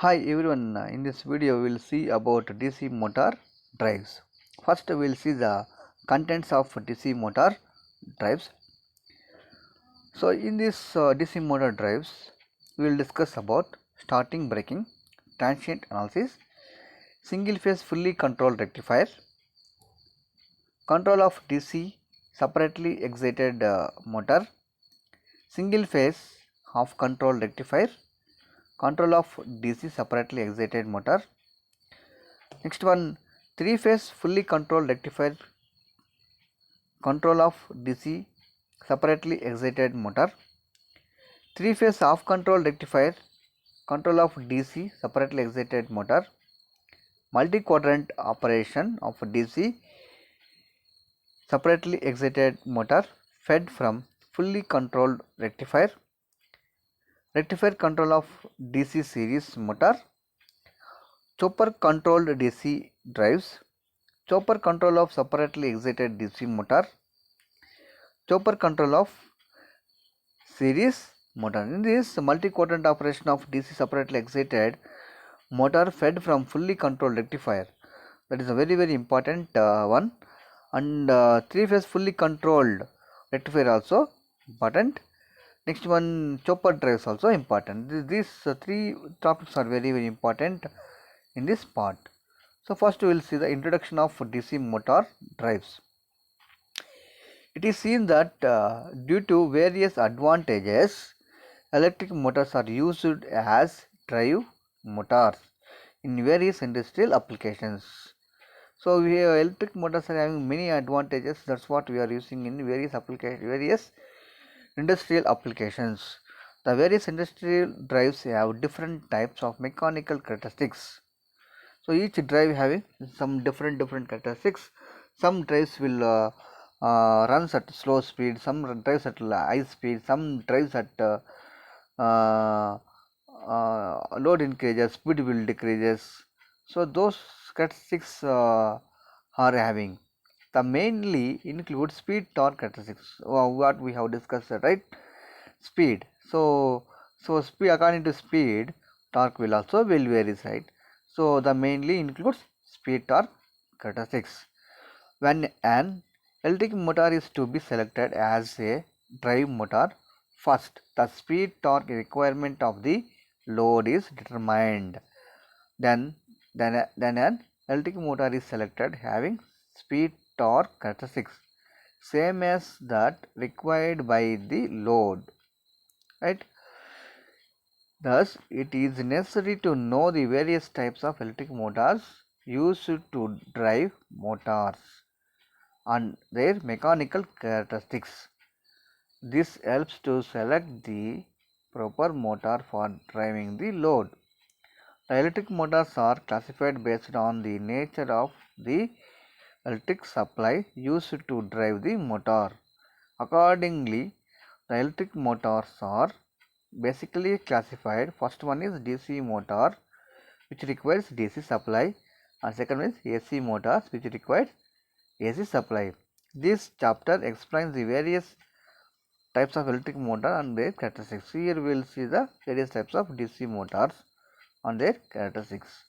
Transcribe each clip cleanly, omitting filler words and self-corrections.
Hi everyone, in this video we will see about DC motor drives. First we will see the contents of DC motor drives. So in this DC motor drives we will discuss about starting braking, transient analysis, single phase fully controlled rectifier, control of DC separately excited motor, single phase half control rectifier, control of DC separately excited motor. Next one, three phase fully controlled rectifier, control of DC separately excited motor, three phase half control rectifier, control of DC separately excited motor, multi quadrant operation of DC separately excited motor fed from fully controlled rectifier, rectifier control of DC series motor, chopper controlled DC drives, chopper control of separately excited DC motor, chopper control of series motor. In this multi-quadrant operation of DC separately excited motor fed from fully controlled rectifier, that is a very important one, and three phase fully controlled rectifier also important. Next one, chopper drives also important. These three topics are very important in this part. So first we will see the introduction of DC motor drives. It is seen that due to various advantages, electric motors are used as drive motors in various industrial applications. So we have electric motors are having many advantages. That's what we are using in various industrial applications. The various industrial drives have different types of mechanical characteristics. So each drive having some different characteristics. Some drives will runs at slow speed, some drives at high speed, some drives at load increases, speed will decreases. So those characteristics are having. The mainly include speed torque characteristics. What we have discussed, right? Speed. So speed, according to speed, torque will also will varies, right? So the mainly includes speed torque characteristics. When an electric motor is to be selected as a drive motor, first the speed torque requirement of the load is determined. Then an electric motor is selected having speed torque characteristics same as that required by the load, right? Thus, it is necessary to know the various types of electric motors used to drive motors and their mechanical characteristics. This helps to select the proper motor for driving the load. The electric motors are classified based on the nature of the electric supply used to drive the motor. Accordingly, the electric motors are basically classified. First one is DC motor, which requires DC supply, and second is AC motors, which requires AC supply. This chapter explains the various types of electric motor and their characteristics. Here we will see the various types of DC motors and their characteristics.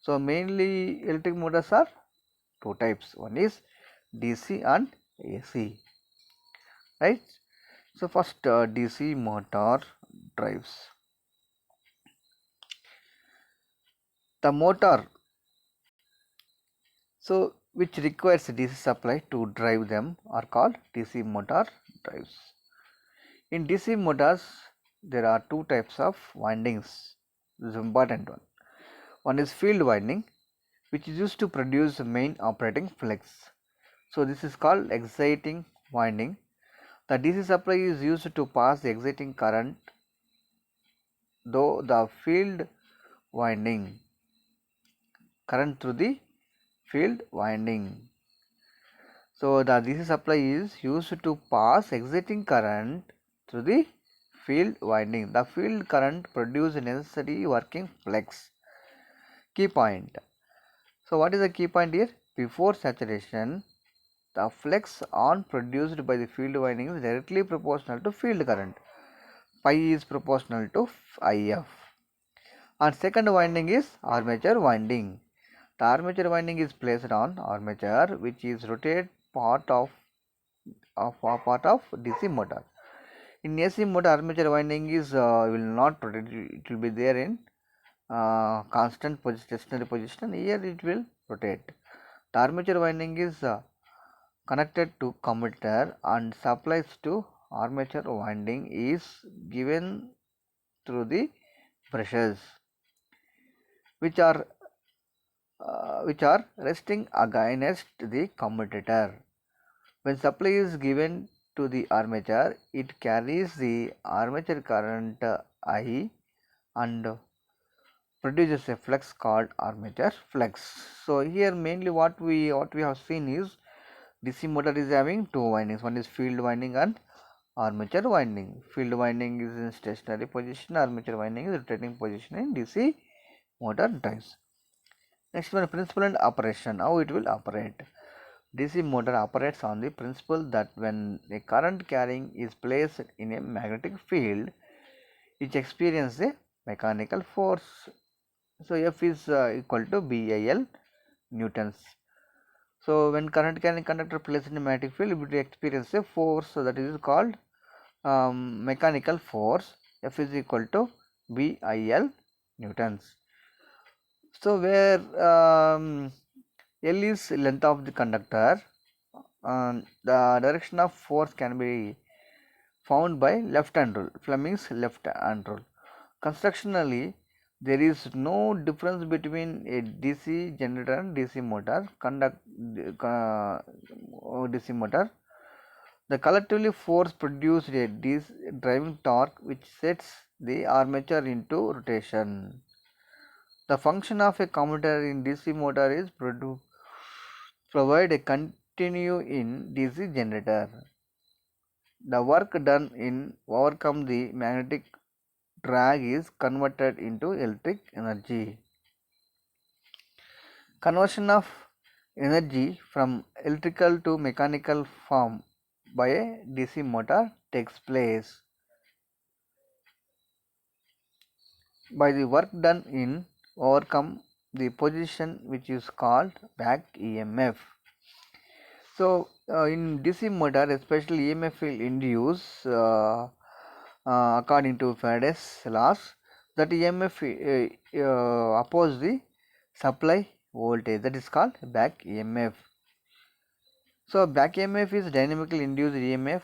So mainly electric motors are two types. One is DC and AC, right? So first DC motor drives. The motor which requires DC supply to drive them are called DC motor drives. In DC motors, there are two types of windings. This is an important one. One is field winding, which is used to produce the main operating flex. So this is called exciting winding. The DC supply is used to pass the exciting current, though the field winding current through the field winding. So the DC supply is used to pass exciting current through the field winding. The field current produces necessary working flex. Key point. So what is the key point here? Before saturation, the flex on produced by the field winding is directly proportional to field current. Pi is proportional to IF. And second winding is armature winding. The armature winding is placed on armature, which is rotate part of DC motor. In AC motor, armature winding is will not rotate; it will be there in constant stationary position. Here it will rotate. The armature winding is connected to commutator and supplies to armature winding is given through the brushes, which are resting against the commutator. When supply is given to the armature, it carries the armature current I and produces a flux called armature flux. So here mainly what we have seen is DC motor is having two windings. One is field winding and armature winding. Field winding is in stationary position. Armature winding is rotating position in DC motor drives. Next one, principle and operation. How it will operate. DC motor operates on the principle that when a current carrying is placed in a magnetic field, it experiences a mechanical force. So F is equal to BIL newtons. So when current carrying conductor placed in a magnetic field, it will experience a force that is called mechanical force. F is equal to BIL newtons. So where L is length of the conductor, the direction of force can be found by left hand rule, Fleming's left hand rule. Constructionally, there is no difference between a DC generator and DC motor. DC motor. The collectively force produced a driving torque which sets the armature into rotation. The function of a commutator in DC motor is provide a continue in DC generator. The work done in overcome the magnetic drag is converted into electric energy. Conversion of energy from electrical to mechanical form by a DC motor takes place by the work done in overcome the position which is called back EMF. So in DC motor, especially EMF will induce according to Faraday's laws that EMF oppose the supply voltage, that is called back EMF. So back EMF is dynamically induced EMF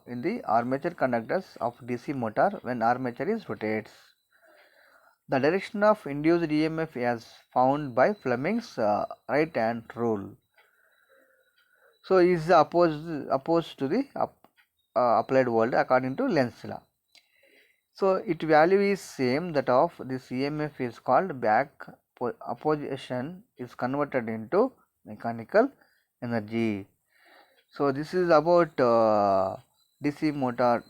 in the armature conductors of DC motor when armature is rotates. The direction of induced EMF is found by Fleming's right hand rule. So is opposed to the applied voltage according to Lenz's law. So its value is same that of this EMF is called back opposition is converted into mechanical energy. So this is about DC motor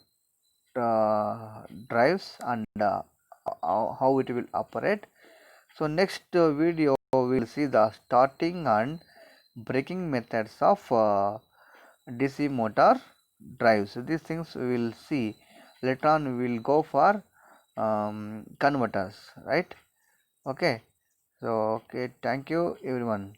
drives and how it will operate. So next video we will see the starting and braking methods of DC motor drives. So these things we will see later on. We will go for converters, right? Okay. So okay, thank you everyone.